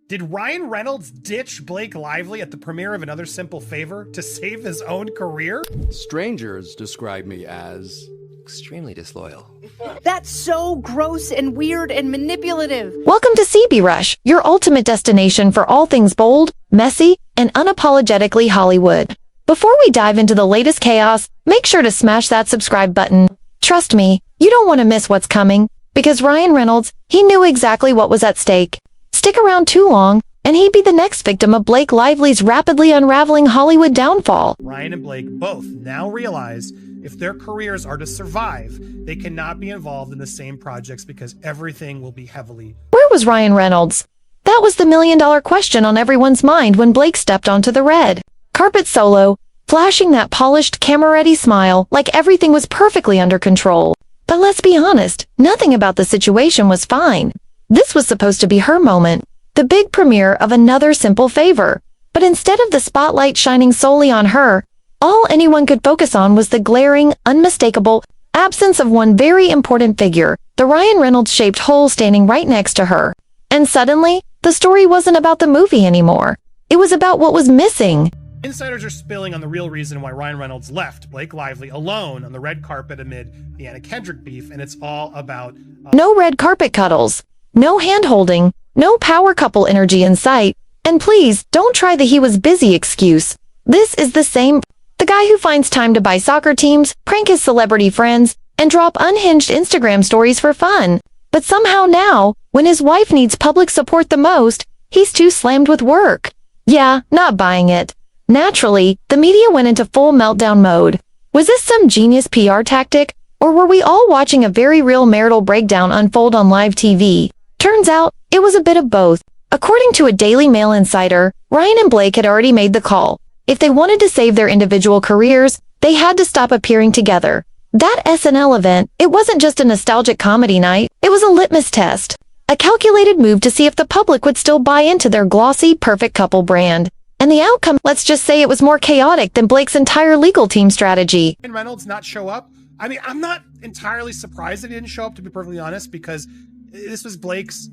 Did Ryan Reynolds ditch Blake Lively at the premiere of Another Simple Favor to save his own career? Strangers describe me as extremely disloyal. That's so gross and weird and manipulative. Welcome to CB Rush, your ultimate destination for all things bold, messy, and unapologetically Hollywood. Before we dive into the latest chaos, make sure to smash that subscribe button. Trust me, you don't want to miss what's coming, because Ryan Reynolds, he knew exactly what was at stake. Stick around too long, and he'd be the next victim of Blake Lively's rapidly unraveling Hollywood downfall. Ryan and Blake both now realize if their careers are to survive, they cannot be involved in the same projects because everything will be heavily... Where was Ryan Reynolds? That was the million-dollar question on everyone's mind when Blake stepped onto the red carpet solo, flashing that polished, camera-ready smile like everything was perfectly under control. But let's be honest, nothing about the situation was fine. This was supposed to be her moment, the big premiere of Another Simple Favor. But instead of the spotlight shining solely on her, all anyone could focus on was the glaring, unmistakable absence of one very important figure, the Ryan Reynolds-shaped hole standing right next to her. And suddenly, the story wasn't about the movie anymore. It was about what was missing. Insiders are spilling on the real reason why Ryan Reynolds left Blake Lively alone on the red carpet amid the Anna Kendrick beef, and it's all about... No red carpet cuddles. No hand-holding, no power couple energy in sight, and please, don't try the he was busy excuse. This is the guy who finds time to buy soccer teams, prank his celebrity friends, and drop unhinged Instagram stories for fun. But somehow now, when his wife needs public support the most, he's too slammed with work. Yeah, not buying it. Naturally, the media went into full meltdown mode. Was this some genius PR tactic, or were we all watching a very real marital breakdown unfold on live TV? Turns out, it was a bit of both. According to a Daily Mail insider, Ryan and Blake had already made the call. If they wanted to save their individual careers, they had to stop appearing together. That SNL event, it wasn't just a nostalgic comedy night, it was a litmus test. A calculated move to see if the public would still buy into their glossy, perfect couple brand. And the outcome, let's just say it was more chaotic than Blake's entire legal team strategy. Ryan Reynolds not show up? I mean, I'm not entirely surprised that he didn't show up, to be perfectly honest, because this was Blake's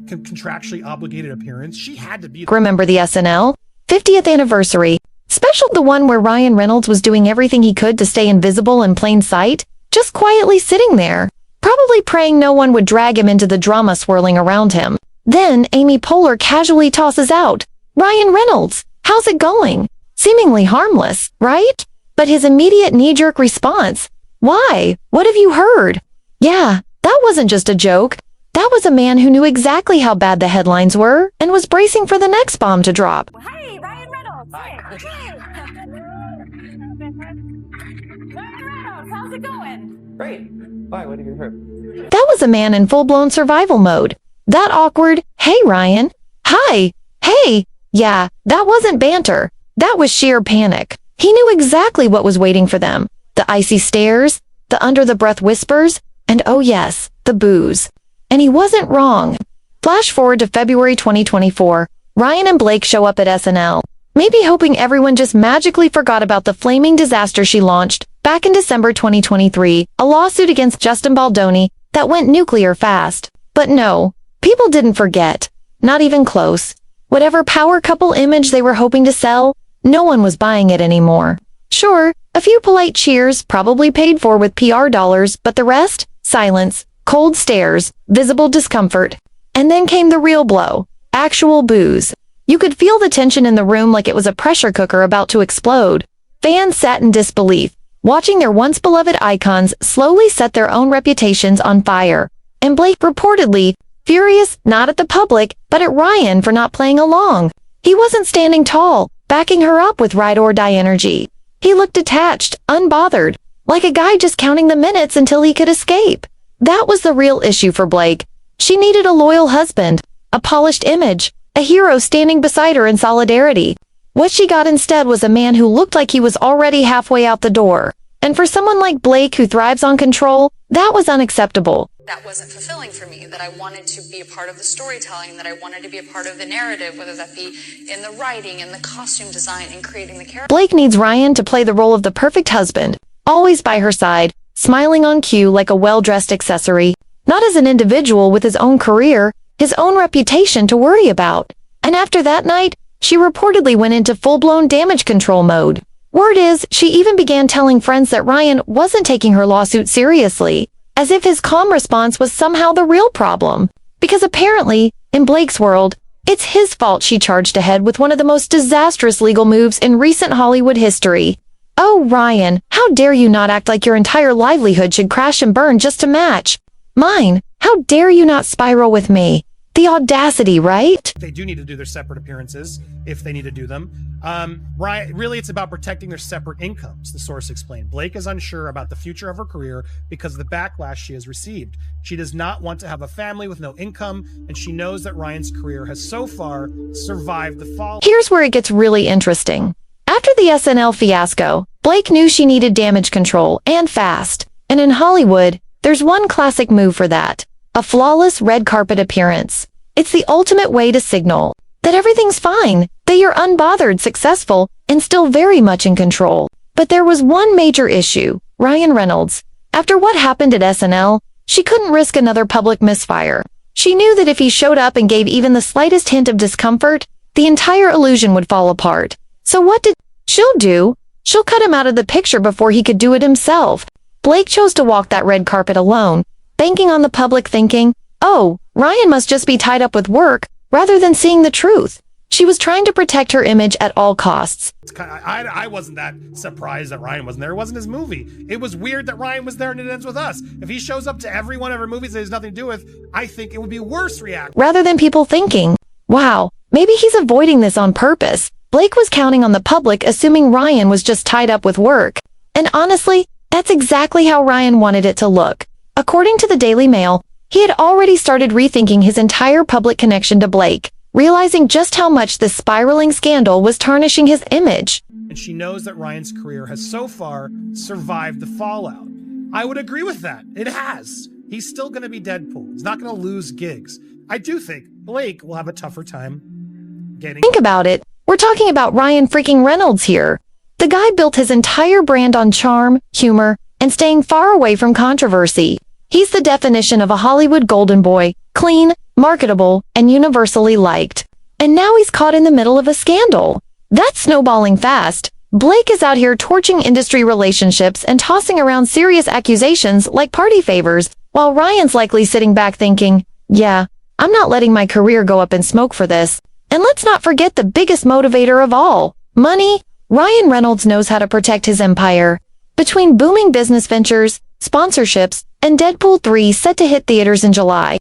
contractually obligated appearance. She had to be... Remember the SNL 50th anniversary special, the one where Ryan Reynolds was doing everything he could to stay invisible in plain sight, just quietly sitting there, probably praying no one would drag him into the drama swirling around him. Then Amy Poehler casually tosses out, "Ryan Reynolds, how's it going?" Seemingly harmless, right? But his immediate knee-jerk response, "Why? What have you heard?" Yeah, that wasn't just a joke. That was a man who knew exactly how bad the headlines were and was bracing for the next bomb to drop. Hey, Ryan Reynolds! Hey! Ryan Reynolds, how's it going? Great. Why? What have you heard? That was a man in full-blown survival mode. That awkward, "Hey, Ryan. Hi. Hey." Yeah, that wasn't banter. That was sheer panic. He knew exactly what was waiting for them. The icy stares, the under-the-breath whispers, and oh yes, the booze. And he wasn't wrong. Flash forward to February 2024. Ryan and Blake show up at SNL, maybe hoping everyone just magically forgot about the flaming disaster she launched back in December 2023, a lawsuit against Justin Baldoni that went nuclear fast. But no, people didn't forget. Not even close. Whatever power couple image they were hoping to sell, no one was buying it anymore. Sure, a few polite cheers, probably paid for with PR dollars, but the rest? Silence, cold stares, visible discomfort. And then came the real blow. Actual booze. You could feel the tension in the room like it was a pressure cooker about to explode. Fans sat in disbelief, watching their once beloved icons slowly set their own reputations on fire. And Blake reportedly, furious not at the public, but at Ryan for not playing along. He wasn't standing tall, backing her up with ride-or-die energy. He looked detached, unbothered, like a guy just counting the minutes until he could escape. That was the real issue for Blake. She needed a loyal husband, a polished image, a hero standing beside her in solidarity. What she got instead was a man who looked like he was already halfway out the door. And for someone like Blake who thrives on control, that was unacceptable. That wasn't fulfilling for me, that I wanted to be a part of the storytelling, that I wanted to be a part of the narrative, whether that be in the writing, in the costume design, in creating the character. Blake needs Ryan to play the role of the perfect husband, always by her side, smiling on cue like a well-dressed accessory. Not as an individual with his own career, his own reputation to worry about. And after that night, she reportedly went into full-blown damage control mode. Word is, she even began telling friends that Ryan wasn't taking her lawsuit seriously, as if his calm response was somehow the real problem. Because apparently, in Blake's world, it's his fault she charged ahead with one of the most disastrous legal moves in recent Hollywood history. Oh, Ryan, how dare you not act like your entire livelihood should crash and burn just to match mine? How dare you not spiral with me? The audacity, right? They do need to do their separate appearances if they need to do them. Ryan, really, it's about protecting their separate incomes, the source explained. Blake is unsure about the future of her career because of the backlash she has received. She does not want to have a family with no income, and she knows that Ryan's career has so far survived the fall. Here's where it gets really interesting. After the SNL fiasco, Blake knew she needed damage control, and fast. And in Hollywood, there's one classic move for that. A flawless red carpet appearance. It's the ultimate way to signal that everything's fine, that you're unbothered, successful, and still very much in control. But there was one major issue. Ryan Reynolds. After what happened at SNL, she couldn't risk another public misfire. She knew that if he showed up and gave even the slightest hint of discomfort, the entire illusion would fall apart. So what did she'll do? She'll cut him out of the picture before he could do it himself. Blake chose to walk that red carpet alone, banking on the public thinking, oh, Ryan must just be tied up with work, rather than seeing the truth. She was trying to protect her image at all costs. I wasn't that surprised that Ryan wasn't there. It wasn't his movie. It was weird that Ryan was there and it ends with us. If he shows up to every one of her movies that has nothing to do with, I think it would be a worse reaction. Rather than people thinking, wow, maybe he's avoiding this on purpose, Blake was counting on the public assuming Ryan was just tied up with work. And honestly, that's exactly how Ryan wanted it to look. According to the Daily Mail, he had already started rethinking his entire public connection to Blake, realizing just how much this spiraling scandal was tarnishing his image. And she knows that Ryan's career has so far survived the fallout. I would agree with that. It has. He's still going to be Deadpool. He's not going to lose gigs. I do think Blake will have a tougher time getting... Think about it. We're talking about Ryan freaking Reynolds here. The guy built his entire brand on charm, humor, and staying far away from controversy. He's the definition of a Hollywood golden boy, clean, marketable, and universally liked. And now he's caught in the middle of a scandal. That's snowballing fast. Blake is out here torching industry relationships and tossing around serious accusations like party favors, while Ryan's likely sitting back thinking, yeah, I'm not letting my career go up in smoke for this. And let's not forget the biggest motivator of all, money. Ryan Reynolds knows how to protect his empire. Between booming business ventures, sponsorships, and Deadpool 3 set to hit theaters in July,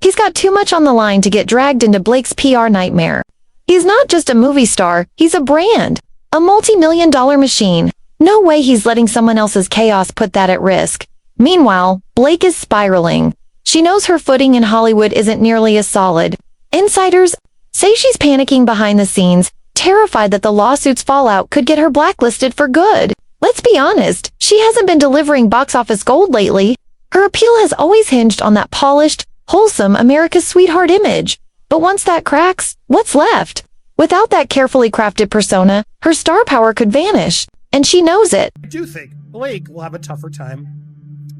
he's got too much on the line to get dragged into Blake's PR nightmare. He's not just a movie star, he's a brand, a multi-million-dollar machine. No way he's letting someone else's chaos put that at risk. Meanwhile, Blake is spiraling. She knows her footing in Hollywood isn't nearly as solid. Insiders say she's panicking behind the scenes, terrified that the lawsuit's fallout could get her blacklisted for good. Let's be honest, she hasn't been delivering box office gold lately. Her appeal has always hinged on that polished, wholesome America's sweetheart image. But once that cracks, what's left? Without that carefully crafted persona, her star power could vanish. And she knows it. I do think Blake will have a tougher time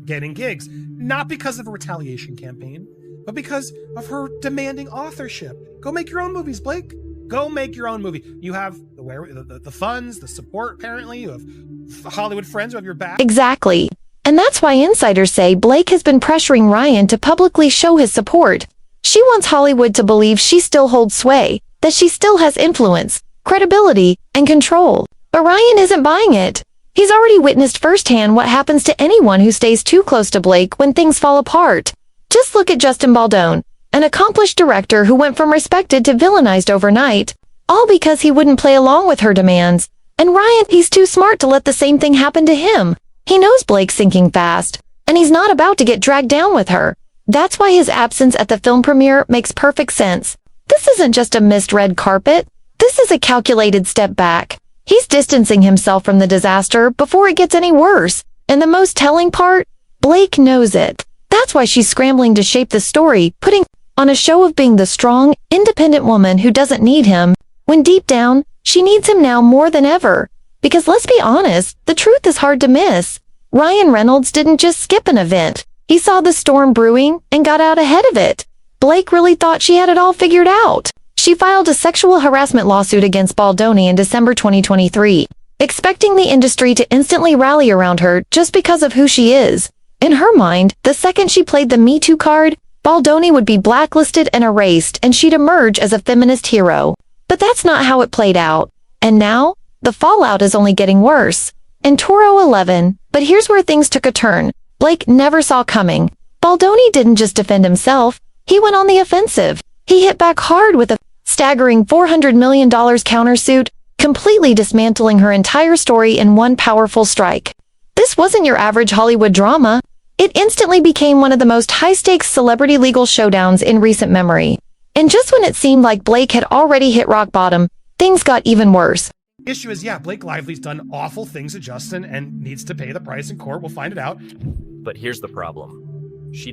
getting gigs. Not because of a retaliation campaign, but because of her demanding authorship. Go make your own movies, Blake. Go make your own movie. You have the funds, the support, apparently. You have Hollywood friends who have your back. Exactly. And that's why insiders say Blake has been pressuring Ryan to publicly show his support. She wants Hollywood to believe she still holds sway, that she still has influence, credibility, and control. But Ryan isn't buying it. He's already witnessed firsthand what happens to anyone who stays too close to Blake when things fall apart. Just look at Justin Baldoni, an accomplished director who went from respected to villainized overnight, all because he wouldn't play along with her demands. And Ryan, he's too smart to let the same thing happen to him. He knows Blake's sinking fast, and he's not about to get dragged down with her. That's why his absence at the film premiere makes perfect sense. This isn't just a missed red carpet. This is a calculated step back. He's distancing himself from the disaster before it gets any worse. And the most telling part? Blake knows it. That's why she's scrambling to shape the story, putting on a show of being the strong, independent woman who doesn't need him, when deep down, she needs him now more than ever. Because let's be honest, the truth is hard to miss. Ryan Reynolds didn't just skip an event. He saw the storm brewing and got out ahead of it. Blake really thought she had it all figured out. She filed a sexual harassment lawsuit against Baldoni in December 2023, expecting the industry to instantly rally around her just because of who she is. In her mind, the second she played the Me Too card, Baldoni would be blacklisted and erased, and she'd emerge as a feminist hero. But that's not how it played out. And now, the fallout is only getting worse. In Toro 11, but here's where things took a turn. Blake never saw coming. Baldoni didn't just defend himself, he went on the offensive. He hit back hard with a staggering $400 million countersuit, completely dismantling her entire story in one powerful strike. This wasn't your average Hollywood drama. It instantly became one of the most high-stakes celebrity legal showdowns in recent memory. And just when it seemed like Blake had already hit rock bottom, things got even worse. The issue is, yeah, Blake Lively's done awful things to Justin and needs to pay the price in court. We'll find it out. But here's the problem. She